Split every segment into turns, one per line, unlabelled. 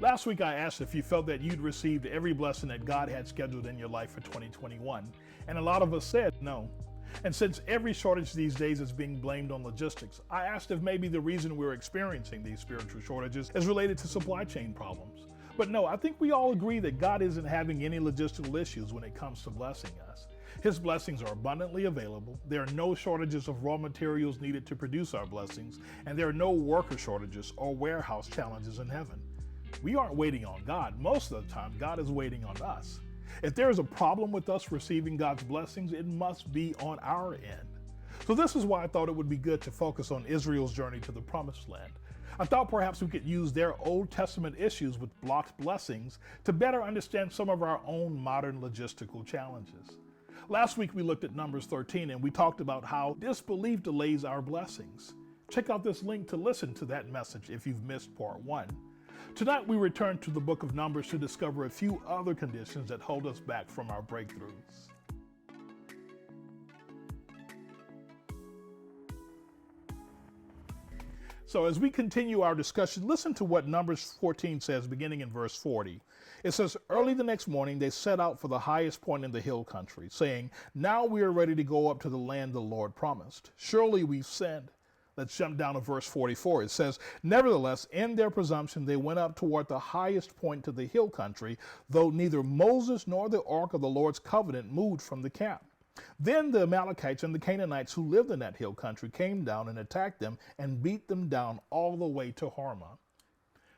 Last week I asked if you felt that you'd received every blessing that God had scheduled in your life for 2021, and a lot of us said no. And since every shortage these days is being blamed on logistics, I asked if maybe the reason we're experiencing these spiritual shortages is related to supply chain problems. But no, I think we all agree that God isn't having any logistical issues when it comes to blessing us. His blessings are abundantly available. There are no shortages of raw materials needed to produce our blessings, and there are no worker shortages or warehouse challenges in heaven. We aren't waiting on God. Most of the time, God is waiting on us. If there is a problem with us receiving God's blessings, it must be on our end. So this is why I thought it would be good to focus on Israel's journey to the promised land. I thought perhaps we could use their Old Testament issues with blocked blessings to better understand some of our own modern logistical challenges. Last week we looked at Numbers 13 and we talked about how disbelief delays our blessings. Check out this link to listen to that message if you've missed part 1. Tonight we return to the book of Numbers to discover a few other conditions that hold us back from our breakthroughs. So as we continue our discussion, listen to what Numbers 14 says, beginning in verse 40. It says, "Early the next morning they set out for the highest point in the hill country, saying, 'Now we are ready to go up to the land the Lord promised. Surely we've sinned.'" Let's jump down to verse 44. It says, "Nevertheless, in their presumption, they went up toward the highest point to the hill country, though neither Moses nor the ark of the Lord's covenant moved from the camp. Then the Amalekites and the Canaanites who lived in that hill country came down and attacked them and beat them down all the way to Hormah."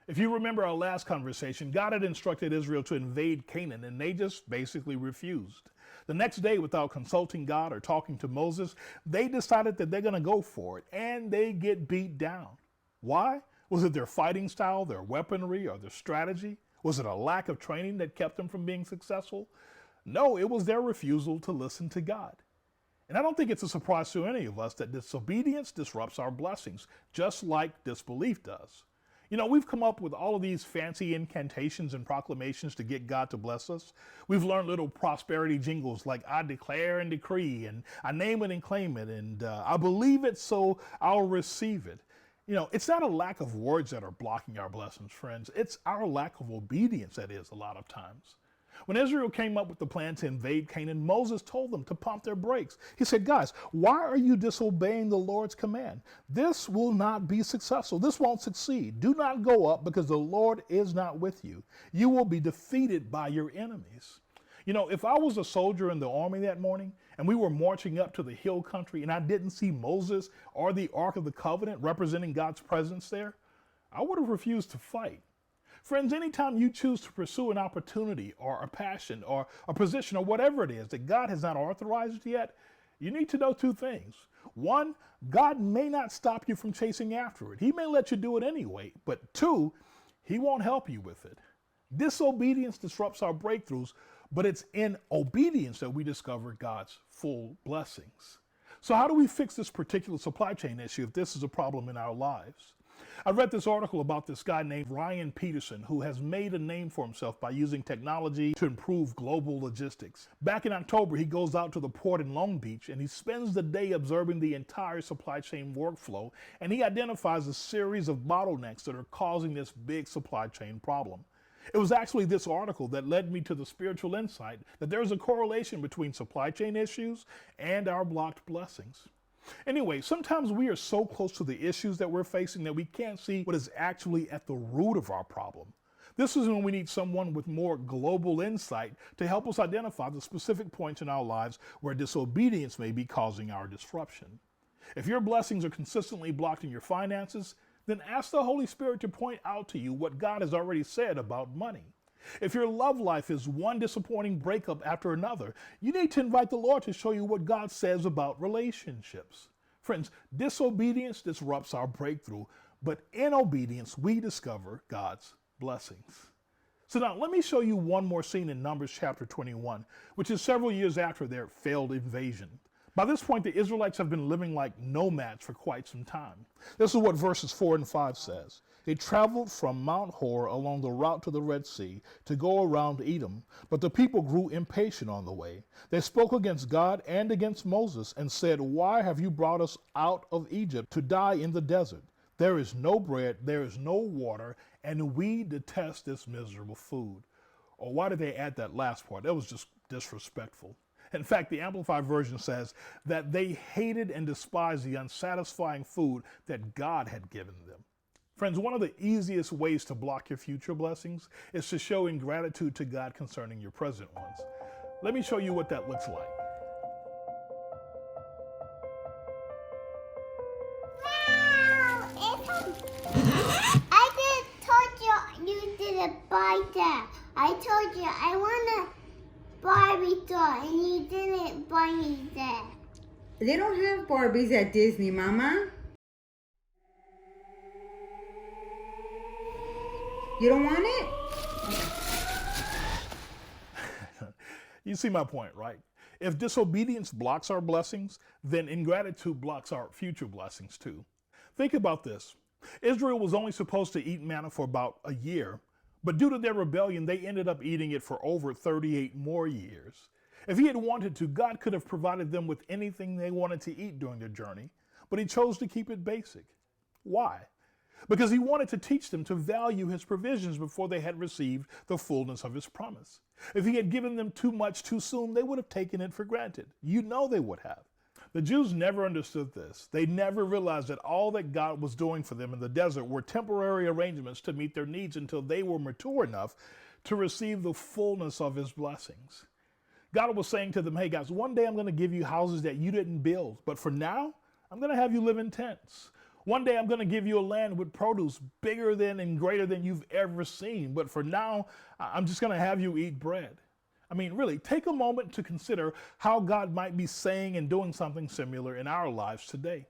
If you remember our last conversation, God had instructed Israel to invade Canaan, and they just basically refused. The next day, without consulting God or talking to Moses, they decided that they're going to go for it, and they get beat down. Why? Was it their fighting style, their weaponry, or their strategy? Was it a lack of training that kept them from being successful? No, it was their refusal to listen to God. And I don't think it's a surprise to any of us that disobedience disrupts our blessings, just like disbelief does. You know, we've come up with all of these fancy incantations and proclamations to get God to bless us. We've learned little prosperity jingles like "I declare and decree," and "I name it and claim it," and "I believe it, so I'll receive it." You know, it's not a lack of words that are blocking our blessings, friends. It's our lack of obedience that is a lot of times. When Israel came up with the plan to invade Canaan, Moses told them to pump their brakes. He said, "Guys, why are you disobeying the Lord's command? This will not be successful. This won't succeed. Do not go up because the Lord is not with you. You will be defeated by your enemies." You know, if I was a soldier in the army that morning and we were marching up to the hill country and I didn't see Moses or the Ark of the Covenant representing God's presence there, I would have refused to fight. Friends, anytime you choose to pursue an opportunity or a passion or a position or whatever it is that God has not authorized yet, you need to know two things. One, God may not stop you from chasing after it. He may let you do it anyway. But two, He won't help you with it. Disobedience disrupts our breakthroughs, but it's in obedience that we discover God's full blessings. So how do we fix this particular supply chain issue if this is a problem in our lives? I read this article about this guy named Ryan Peterson, who has made a name for himself by using technology to improve global logistics. Back in October, he goes out to the port in Long Beach and he spends the day observing the entire supply chain workflow, and he identifies a series of bottlenecks that are causing this big supply chain problem. It was actually this article that led me to the spiritual insight that there's a correlation between supply chain issues and our blocked blessings. Anyway, sometimes we are so close to the issues that we're facing that we can't see what is actually at the root of our problem. This is when we need someone with more global insight to help us identify the specific points in our lives where disobedience may be causing our disruption. If your blessings are consistently blocked in your finances, then ask the Holy Spirit to point out to you what God has already said about money. If your love life is one disappointing breakup after another, you need to invite the Lord to show you what God says about relationships. Friends, disobedience disrupts our breakthrough, but in obedience, we discover God's blessings. So now let me show you one more scene in Numbers chapter 21, which is several years after their failed invasion. By this point, the Israelites have been living like nomads for quite some time. This is what verses 4 and 5 says. They traveled from Mount Hor along the route to the Red Sea to go around Edom, but the people grew impatient on the way. They spoke against God and against Moses and said, "Why have you brought us out of Egypt to die in the desert? There is no bread, there is no water, and we detest this miserable food. Or why did they add that last part? That was just disrespectful. In fact, the Amplified Version says that they hated and despised the unsatisfying food that God had given them. Friends, one of the easiest ways to block your future blessings is to show ingratitude to God concerning your present ones. Let me show you what that looks like.
I just told you you didn't buy that. I told you I want a Barbie doll and you didn't buy me that.
They don't have Barbies at Disney, Mama. You don't want it?
You see my point, right? If disobedience blocks our blessings, then ingratitude blocks our future blessings too. Think about this. Israel was only supposed to eat manna for about a year, but due to their rebellion, they ended up eating it for over 38 more years. If he had wanted to, God could have provided them with anything they wanted to eat during their journey, but he chose to keep it basic. Why? Because he wanted to teach them to value his provisions before they had received the fullness of his promise. If he had given them too much too soon, they would have taken it for granted. You know they would have. The Jews never understood this. They never realized that all that God was doing for them in the desert were temporary arrangements to meet their needs until they were mature enough to receive the fullness of his blessings. God was saying to them, hey guys, one day I'm going to give you houses that you didn't build, but for now, I'm going to have you live in tents. One day I'm going to give you a land with produce bigger than and greater than you've ever seen, but for now, I'm just going to have you eat bread. I mean, really, take a moment to consider how God might be saying and doing something similar in our lives today.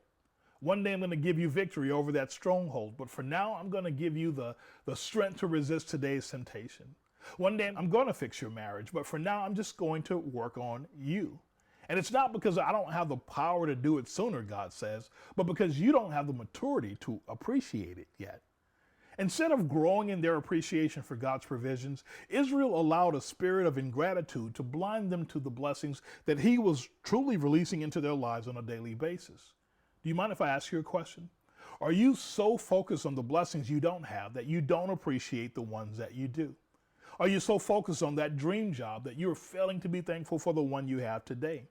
One day I'm going to give you victory over that stronghold, but for now, I'm going to give you the strength to resist today's temptation. One day I'm going to fix your marriage, but for now, I'm just going to work on you. And it's not because I don't have the power to do it sooner, God says, but because you don't have the maturity to appreciate it yet. Instead of growing in their appreciation for God's provisions, Israel allowed a spirit of ingratitude to blind them to the blessings that he was truly releasing into their lives on a daily basis. Do you mind if I ask you a question? Are you so focused on the blessings you don't have that you don't appreciate the ones that you do? Are you so focused on that dream job that you're failing to be thankful for the one you have today?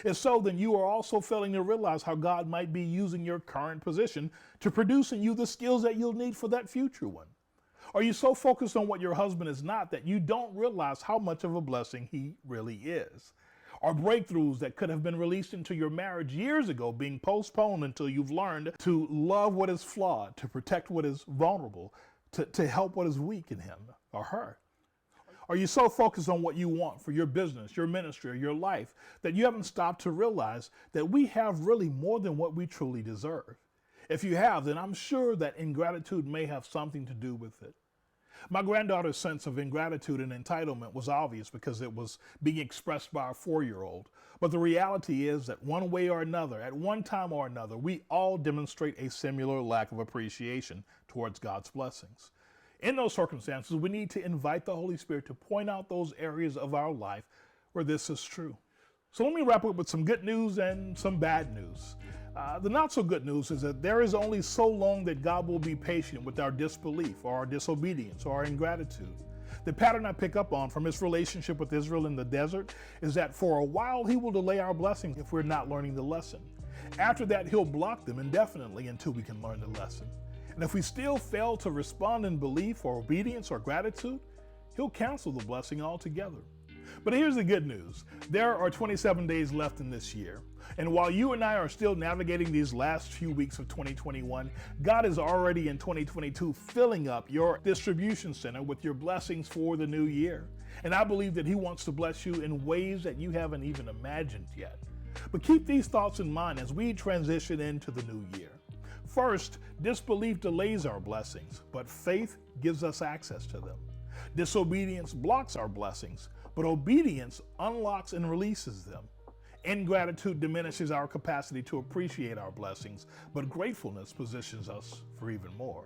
If so, then you are also failing to realize how God might be using your current position to produce in you the skills that you'll need for that future one. Are you so focused on what your husband is not that you don't realize how much of a blessing he really is? Are breakthroughs that could have been released into your marriage years ago being postponed until you've learned to love what is flawed, to protect what is vulnerable, to help what is weak in him or her? Are you so focused on what you want for your business, your ministry, or your life that you haven't stopped to realize that we have really more than what we truly deserve? If you have, then I'm sure that ingratitude may have something to do with it. My granddaughter's sense of ingratitude and entitlement was obvious because it was being expressed by a 4-year-old. But the reality is that one way or another, at one time or another, we all demonstrate a similar lack of appreciation towards God's blessings. In those circumstances, we need to invite the Holy Spirit to point out those areas of our life where this is true. So let me wrap up with some good news and some bad news. The not so good news is that there is only so long that God will be patient with our disbelief or our disobedience or our ingratitude. The pattern I pick up on from his relationship with Israel in the desert is that for a while he will delay our blessings if we're not learning the lesson. After that, he'll block them indefinitely until we can learn the lesson. And if we still fail to respond in belief or obedience or gratitude, he'll cancel the blessing altogether. But here's the good news. There are 27 days left in this year. And while you and I are still navigating these last few weeks of 2021, God is already in 2022 filling up your distribution center with your blessings for the new year. And I believe that he wants to bless you in ways that you haven't even imagined yet. But keep these thoughts in mind as we transition into the new year. First, disbelief delays our blessings, but faith gives us access to them. Disobedience blocks our blessings, but obedience unlocks and releases them. Ingratitude diminishes our capacity to appreciate our blessings, but gratefulness positions us for even more.